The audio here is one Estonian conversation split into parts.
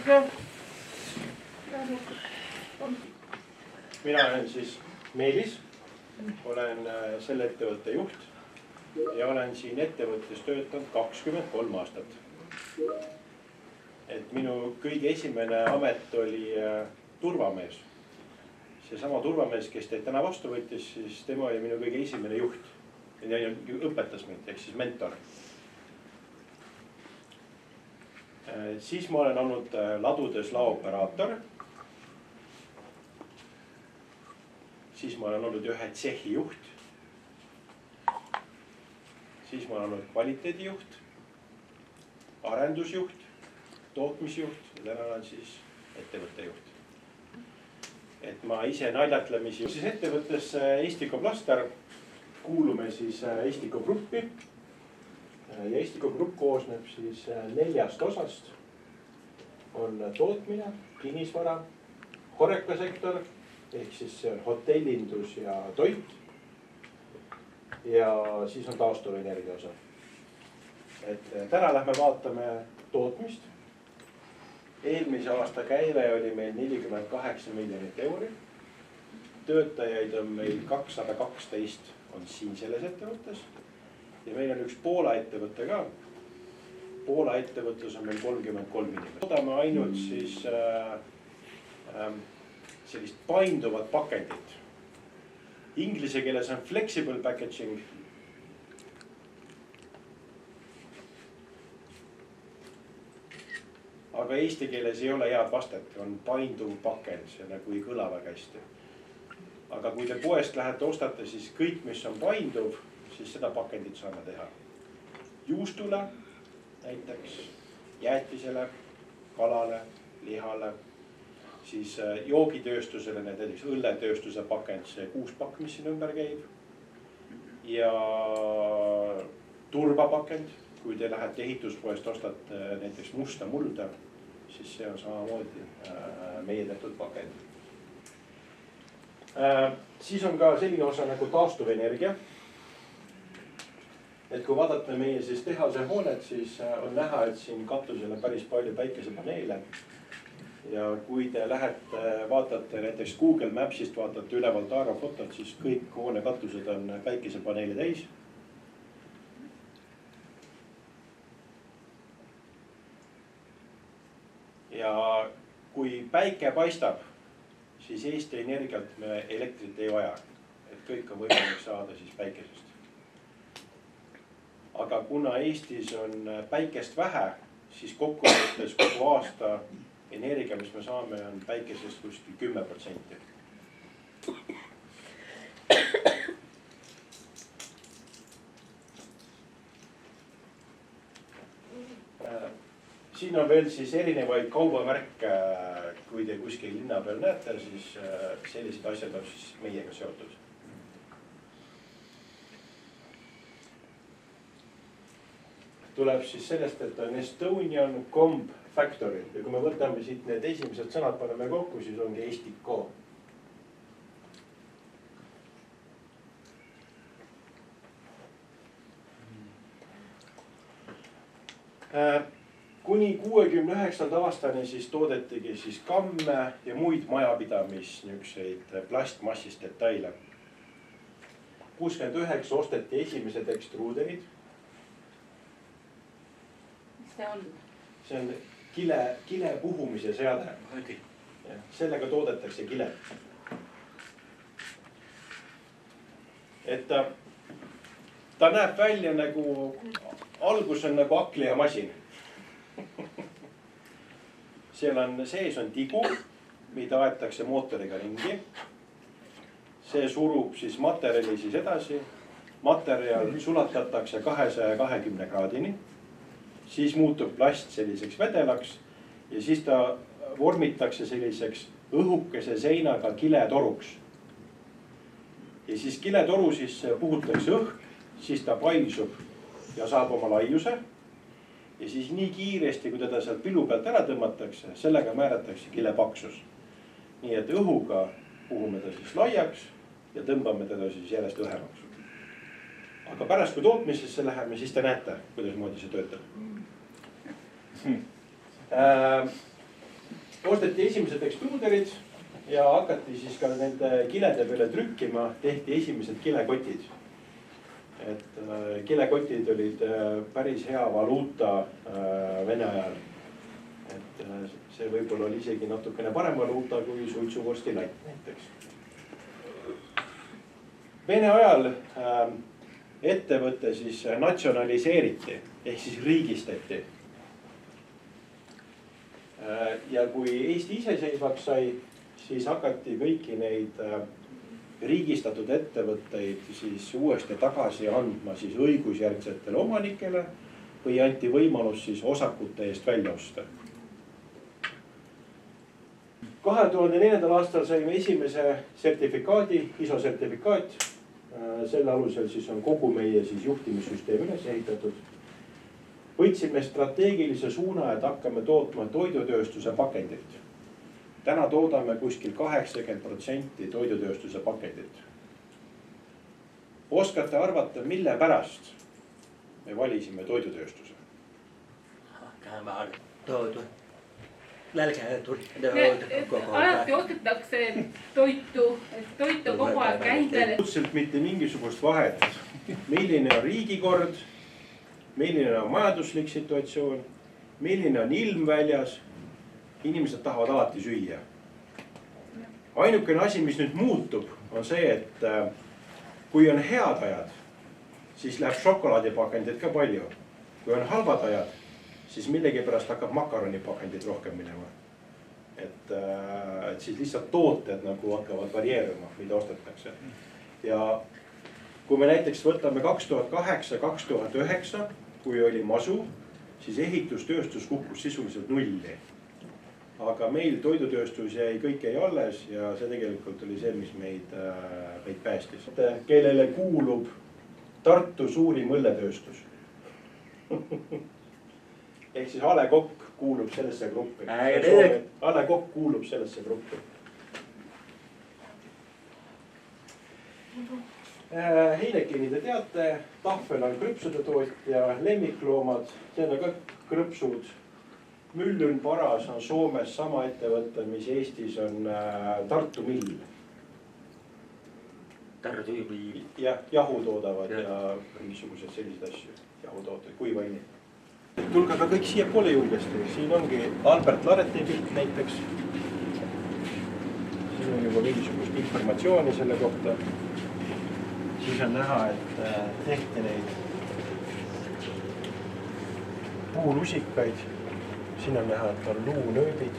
tere! Mina olen siis Meelis, olen selle ettevõtte juht ja olen siin ettevõttes töötanud 23 aastat. Et minu kõige esimene amet oli turvamees. Seesama turvamees, kes teid täna vastu võttis, siis tema oli minu kõige esimene juht. Ja õpetas mind, ehk siis mentor. Siis ma olen olnud ladudes laoperaator. Siis ma olen olnud ühe tsehi juht. Siis ma olen olnud kvaliteedijuht, arendusjuht, tootmisjuht ja täna olen siis ettevõttejuht. Et ma ise naljatlemisi. Siis ettevõttes Estiko Plaster kuulume siis Estiko gruppi. Ja Estiko grupp koosneb siis 4 osast. On tootmine, kinnisvara, horekasektor, ehk siis hotellindus ja toit. Ja siis on taastuvenergia osa. Et täna lähme vaatame tootmist. Eelmise aasta käive oli meil 48 miljonit euri. Töötajaid on meil 212 on siin selles ettevõttes. Ja meil on üks Poola ettevõte ka. Poola ettevõttes on meil 33 inimest. Toodame ainult siis sellist painduvat pakendit. Inglise keeles on flexible packaging. Aga eesti keeles ei ole head vastet, on painduv pakend, see nagu ei kõla väga hästi. Aga kui te poest lähete ostate, siis kõik, mis on painduv, siis seda pakendit saame teha. Juustule, näiteks jäätisele, kalale, lihale, siis joogitööstusele, näiteks õlletööstuse pakend, see 6 pakk, mis siin ümber käib. Ja turbapakend, kui te lähete ehituspoest ostate näiteks musta mulda, siis see on samamoodi meie tehtud pakend. Siis on ka selline osa nagu taastuvenergia. Et kui vaadata meie siis tehase hoonet, siis on näha, et siin katusel on päris palju päikesepaneele. Ja kui te lähete, vaatate näiteks Google Mapsist, vaatate ülevalt aerofotot, siis kõik hoone katused on päikesepaneele täis. Ja kui päike paistab, siis Eesti Energialt me elektrit ei vaja. Et kõik on võimalik saada siis päikesest. Aga kuna Eestis on päikest vähe, siis kokkuvõttes kogu aasta energia, mis me saame, on päikesest kuskil 10%. Siin on veel siis erinevaid kaubamärke, kui te kuskil linna peal näete, siis sellised asjad on siis meiega seotud. Tuleb siis sellest, et on Estonian Comb Factory ja kui me võtame siit need esimesed sõnad paneme kokku, siis ongi Estiko. Kuni 69. aastani siis toodetigi siis kamme ja muid majapidamis niisuguseid plastmassist detaile. 69 osteti esimesed ekstruuderid. Mis see on? See on kile puhumise seade. Sellega toodetakse kile. Et ta näeb välja nagu, algus on nagu aklijamasin. Seal on sees on tigu, mida aetakse mootoriga ringi. See surub siis materjali siis edasi. Materjal sulatatakse 220 kraadini. Siis muutub plast selliseks vedelaks ja siis ta vormitakse selliseks õhukese seinaga kiletoruks. Ja siis kiletoru siis puhutakse õhk, siis ta paisub ja saab oma laiuse. Ja siis nii kiiresti, kui teda sealt pilu pealt ära tõmmatakse, sellega määratakse kile paksus. Nii et õhuga puhume ta siis laiaks ja tõmbame teda siis järjest õhemaks. Aga pärast kui tootmisesse läheme, siis te näete, kuidas moodi see töötab. osteti esimesed ekstruuderid ja hakati siis ka nende kilede peale trükkima, tehti esimesed kilekotid. Et kilekotid olid päris hea valuuta Vene ajal. Et see võib-olla oli isegi natukene parem valuuta kui suitsuvorsti latt näiteks. Vene ajal ettevõte siis natsionaliseeriti ehk siis riigistati. Ja kui Eesti iseseisvaks sai, siis hakati kõiki neid riigistatud ettevõtteid siis uuesti tagasi andma siis õigusjärgsetele omanikele või anti võimalus siis osakute eest välja osta. 2004. aastal saime esimese sertifikaadi, ISO sertifikaat. Selle alusel siis on kogu meie siis juhtimissüsteem üles ehitatud. Võtsime strateegilise suuna, et hakkame tootma toidutööstuse pakendit. Täna toodame kuskil 80% toidutööstuse pakendit. Oskate arvata, mille pärast me valisime toidutööstuse? Alati ostetakse toitu kogu aeg käibele. Absoluutselt mitte mingisugust vahet, milline on riigikord, milline on majanduslik situatsioon, milline on ilm väljas. Inimesed tahavad alati süüa. Ainukene asi, mis nüüd muutub, on see, et kui on head ajad, siis läheb šokolaadipakendid ka palju. Kui on halvad ajad, siis millegipärast hakkab makaronipakendid rohkem minema. Et siis lihtsalt tooted nagu hakkavad varieeruma, mida ostetakse. Ja kui me näiteks võtame 2008-2009, kui oli masu, siis ehitustööstus kukkus sisuliselt nulli. Aga meil toidutööstus jäi kõik jäi alles ja see tegelikult oli see, mis meid päästis. Kellele kuulub Tartu suurim õlletööstus. Ehk siis A. Le Coq kuulub sellesse gruppi. A. Le Coq kuulub sellesse gruppi. Heinekeni te teate, Tahvel on krõpsude tootja, lemmikloomad, see on ka krõpsud. Müllyn Paras on Soomes sama ettevõte, mis Eestis on Tartu Mill. Ja jahu toodavad ja mingisugused sellised asju. Jahu tootavad, kuivaini. Tulge ka kõik siia poole julgesti. Siin ongi Albert Lareti pilt näiteks. Siin on juba mingisugust informatsiooni selle kohta. Siis on näha, et tehti neid puulusikaid. Siin on näha, et on luunööbid,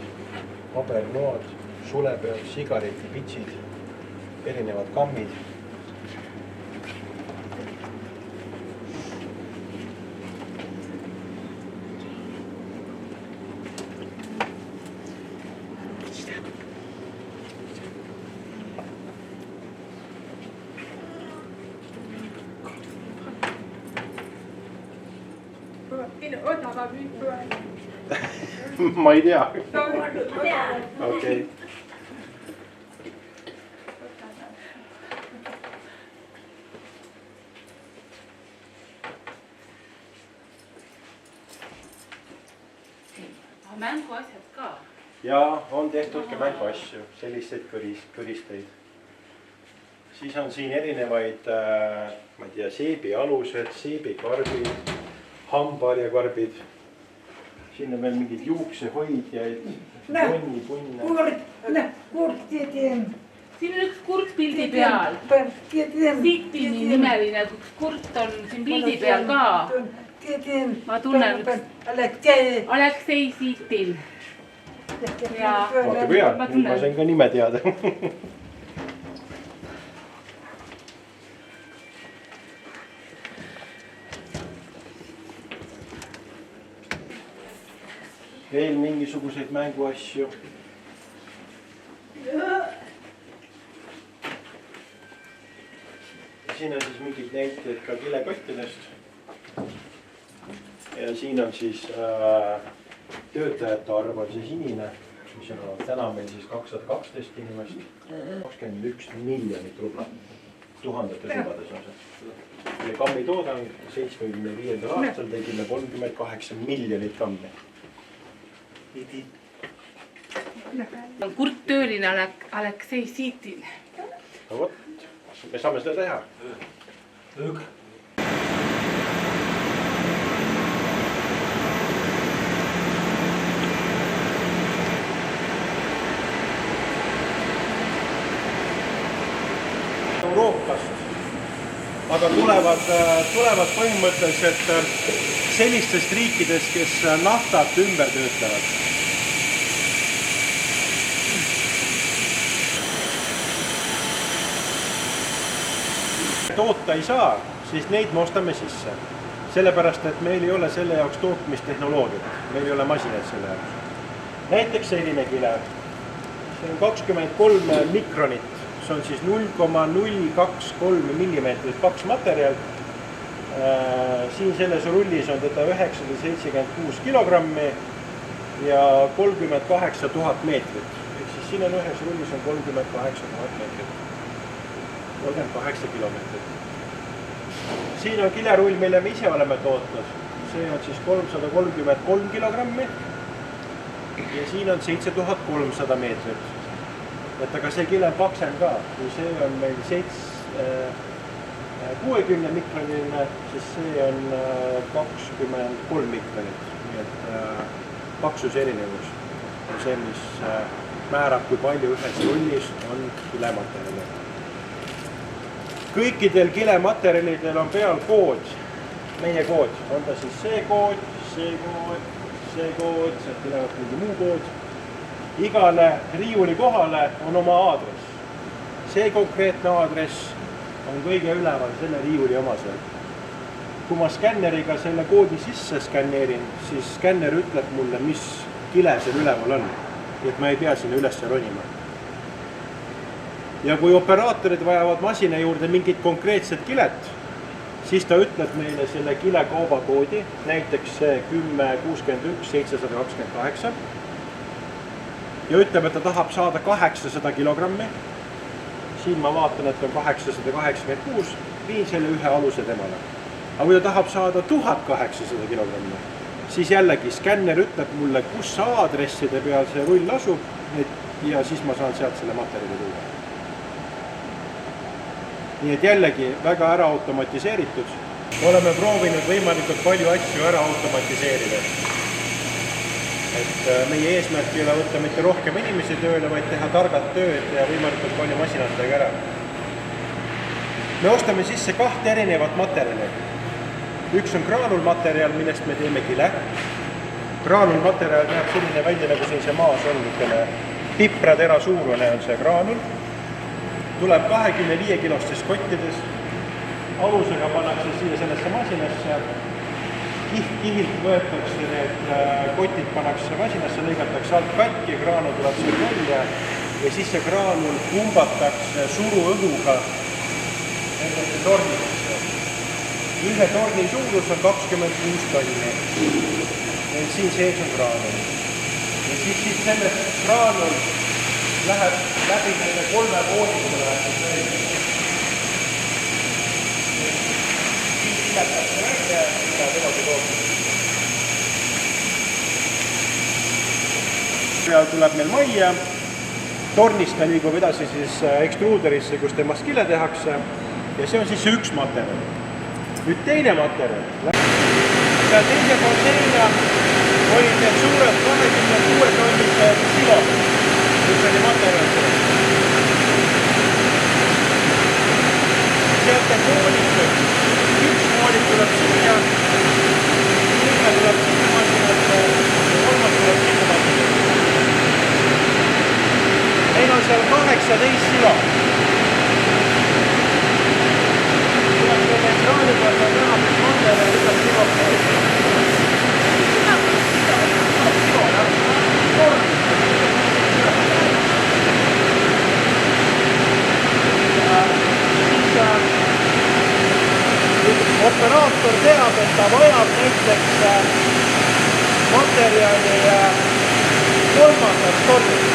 pabernoad, sulepeod, sigaretipitsid, erinevad kammid. Ma ei tea. Okei. Mänguasjad ka. Ja on tehtud ka mänguasju, selliseid kõristeid. Siis on siin erinevaid, ma ei tea, seebialused, seebikarbid, hambaharjakarbid. Siin on veel mingid juuksehoidjaid, punne. Siin on üks kurt pildi peal. Siitini nimeline üks kurt on siin pildi peal ka. Ma tunnen Aleksei Siitil. Vaata kui hea, nüüd ma sain ka nime teada. Veel mingisuguseid mänguasju. Siin on siis mingid näited ka kilekottidest. Ja siin on siis töötajate arv on see sinine, mis on täna meil siis 212 inimest. 21 miljonit rubla. Tuhandetes rubades on see. Ja kammi toodang 75. aastal tegime 38 miljonit kammi. On kurktööline Aleksei Siitil. No vot, me saame seda teha. Euroopast, aga tulevad põhimõtteliselt sellistest riikidest, kes naftat ümber töötlevad. Toota ei saa, siis neid me ostame sisse. Sellepärast, et meil ei ole selle jaoks tootmistehnoloogiat. Meil ei ole masinaid selle jaoks. Näiteks selline kile. See on 23 mikronit. See on siis 0,023 millimeetrit paks materjal. Siin selles rullis on teda 976 kilogrammi ja 38 000 meetrit. Ehk siis siin on ühes rullis on 38 000 meetrit. 38 kilomeetrit. Siin on kilerull, mille me ise oleme tootnud. See on siis 333 kilogrammi ja siin on 7300 meetrit. Et aga see kile on paksem ka. Kui see on meil 60 mikroniline, siis see on 23 mikronit. Nii et paksus erinevus on see, mis määrab, kui palju ühes rullis on kilematerjali. Kõikidel kilematerjalidel on peal kood, meie kood. On ta siis see kood, sealt tulevad mingi muu kood. Igale riiuli kohale on oma aadress. See konkreetne aadress on kõige üleval selle riiuli omasel. Kui ma skänneriga selle koodi sisse skänneerin, siis skänner ütleb mulle, mis kile seal üleval on. Et ma ei pea sinna üles ronima. Ja kui operaatorid vajavad masina juurde mingit konkreetset kilet, siis ta ütleb meile selle kile kaubakoodi, näiteks 1061 728 ja ütleb, et ta tahab saada 800 kilogrammi. Siin ma vaatan, et on 886, viin selle ühe aluse temale. Aga kui ta tahab saada 1800 kilogrammi, siis jällegi skänner ütleb mulle, kus aadresside peal see rull asub ja siis ma saan sealt selle materjali tuua. Nii et jällegi väga ära automatiseeritud. Oleme proovinud võimalikult palju asju ära automatiseerida. Et meie eesmärk ei ole võtta mitte rohkem inimesi tööle, vaid teha targad tööd ja võimalikult palju masinatega ära. Me ostame sisse 2 erinevat materjali. Üks on graanulmaterjal, millest me teeme kile. Graanulmaterjal näeb selline välja, nagu siin see maas on. Pipratera suurune on see graanul. Tuleb 25 kilostes kottides. Alusega pannakse siia sellesse masinasse. Kihilt võetakse need kotid, pannakse masinasse, lõigatakse alt katki, graanul tuleb seal välja ja siis see graanul pumbatakse suruõhuga nendesse tornidesse. Ühe torni suurus on 26 tonni. Siin sees on graanul. Ja siis sellest graanul läheb läbi nende 3 voodisse läheb välja. Siis piletakse välja ja edasi tootmist. Tuleb meil majja, tornist liigub edasi siis ekstruuderisse, kus temast kile tehakse ja see on siis üks materjal. Nüüd teine materjal. Ja teise konseina olid need suured 26 tonnised silod, kus oli materjal sees. Sealt on koolitud. Üks koolik tuleb siia, teine tuleb sinna masinasse ja kolmas tuleb sinna masinasse. Meil on seal 18 silo. Tuleb selle ekraani peal on näha, mis materjal ütleb silo sees. Operaator teab, et ta vajab näiteks materjali 3. tornist.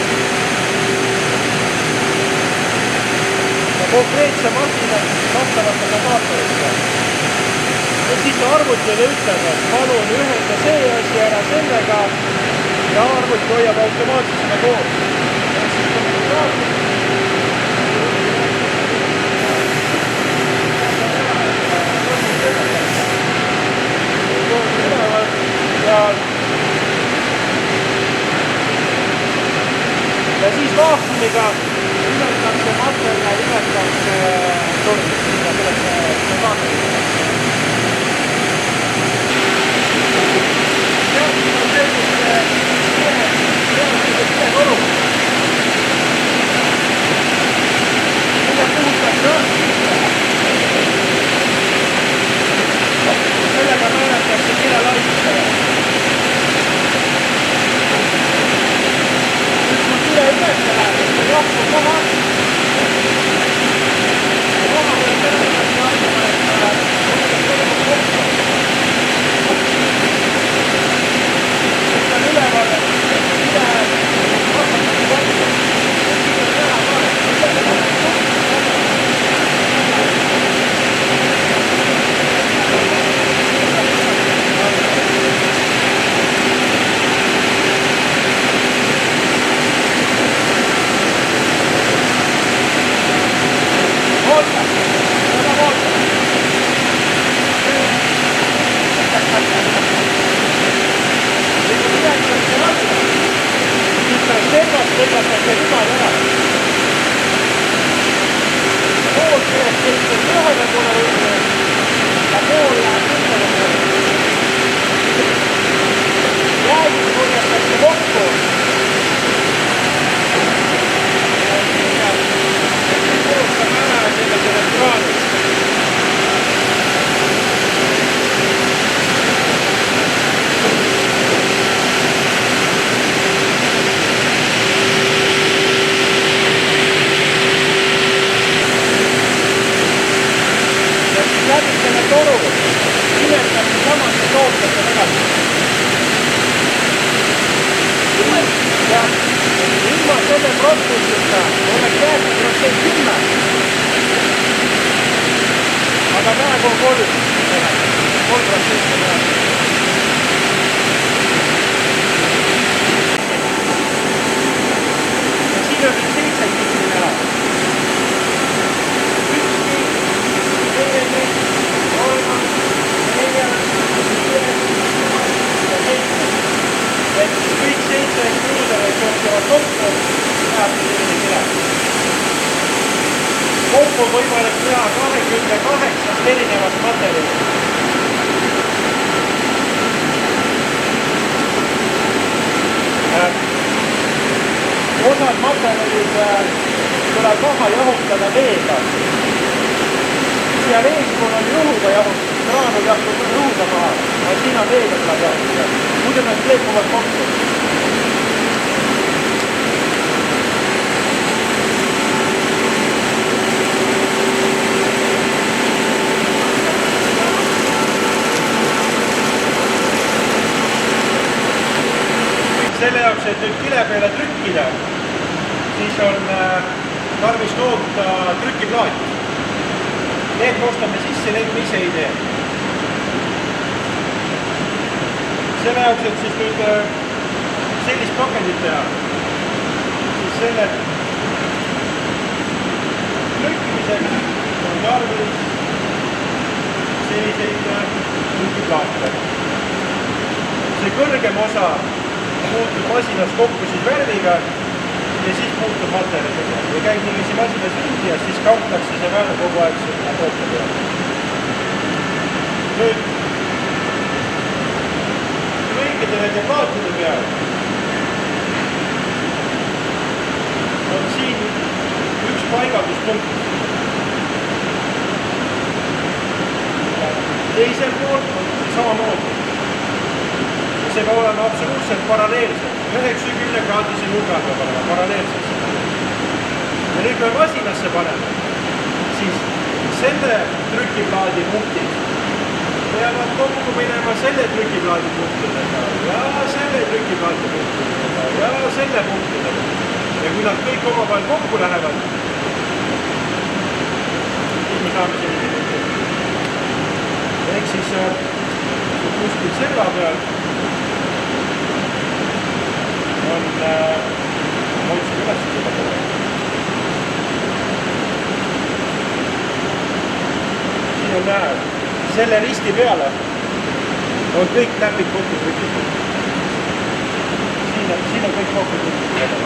Ja konkreetse masina vastavate operaatoritega. Ja siis arvutile ütleb, et palun ühenda see asi ära sellega ja arvuti hoiab automaatselt seda koos. Ja siis vaakumiga imetakse materjal, imetakse tormist, mida sellesse vaakumiga. Teadmine on sellist toru. Mille puhutakse on. Sellega määratakse kile laitustele. Kile ümesse läheb, et see rahvu koha. Koha peale tervitatakse aitama, et on üleval, et kile kasvatakse kokku. Siin on näha ka, et kokku on võimalik teha 28 erinevast materjalist. Osad materjalid tuleb maha jahutada veega. Seal eespool on juhuga jahutada, kraanul jahtud juhuga maha, aga siin on veega tuleb jahutada. Muidu nad kleepuvad kokku. Selle jaoks, et nüüd kile peale trükkida, siis on tarvis toota trükiplaat. Need ostame sisse, need me ise ei tee. Selle jaoks, et siis nüüd sellist pakendit teha, siis selle trükkimiseks on tarvis selliseid trükiplaate. See kõrgem osa muutub masinas kokku siis värviga ja siis muutub materjaliga. Ja käib niiviisi masinas ringi ja siis kantakse see värv kogu aeg sinna toote peale. Nüüd kõikide nende plaatide peal on siin üks paigalduspunkt. Teisel pool on samamoodi. See peab olema absoluutselt paralleelselt. 90-kraadise nurga peab olema paralleelselt. Ja nüüd me masinasse paneme, siis selle trükiplaadi punktid peavad kokku minema selle trükiplaadi punktidega ja selle trükiplaadi punktidega ja selle punktidega. Ja kui nad kõik omavahel kokku lähevad, siis me saame sellise punktid. Ehk siis kuskil serva peal on, ma otsin üles seda poole. Siin on näha, selle risti peale on kõik täpid kokku trükitud. Siin on kõik kokku trükitud.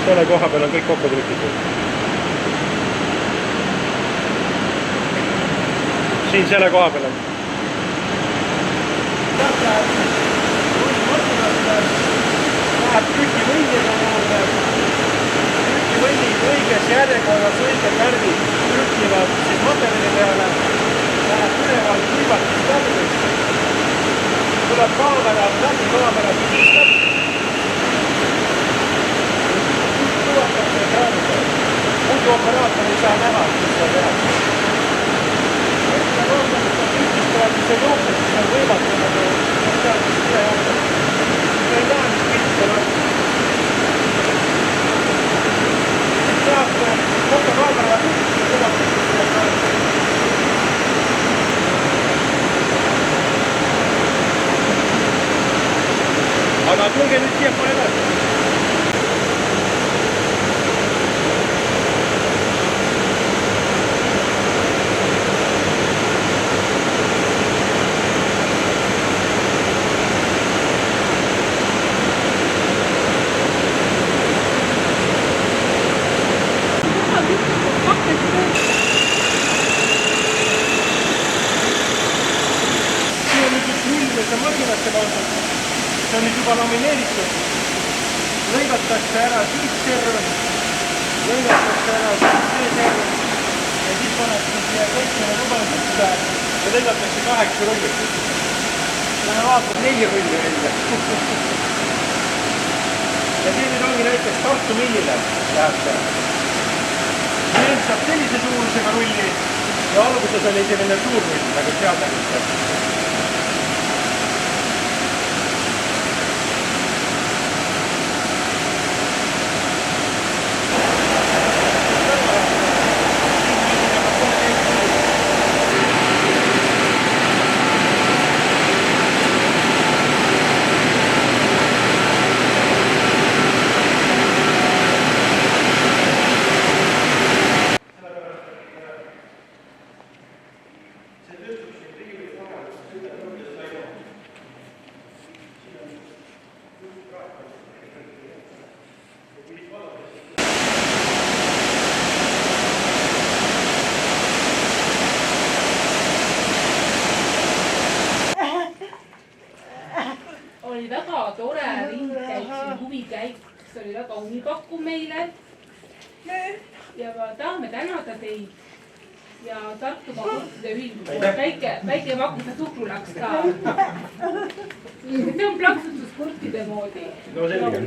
Selle koha peal on kõik kokku trükitud. Siin selle koha peal on. Läheb trükivõnnile juurde. Trükivõnnid õiges järjekorras, õiged värvid trükivad siis materjali peale. Läheb üleval kuivatist läbi. Tuleb kaamera, läbi kaamera pildistab. Kuvatakse ekraani peal. Muidu operaator ei saa näha, mis seal tehakse. See jookseb, siis on võimatu sealt üle jookseb. Me ei näe, mis pilt seal on. Siis saab fotokaamera pilt ja kuvatakse selle ekraani. Aga tulge nüüd siia poole edasi. See on nüüd juba lamineeritud. Lõigatakse ära siis serv, lõigatakse ära siis see serv ja siis pannakse siia kõikjale lubandisse ja lõigatakse 8 rullit. Lähe vaatab 4 rulli välja. Ja siin nüüd ongi näiteks Tartu millile läheb see. Nüüd saab sellise suurusega rulli ja alguses oli selline suur rull, nagu seadmärgiste. Oli väga tore ringkäik, huvikäik, see oli väga huvipakkuv meile. Ja ma tahame tänada teid ja Tartumaa Kurtide Ühingut. Väike makusa suhkrulaks ka. See on plaksutus kurtide moodi. No selge.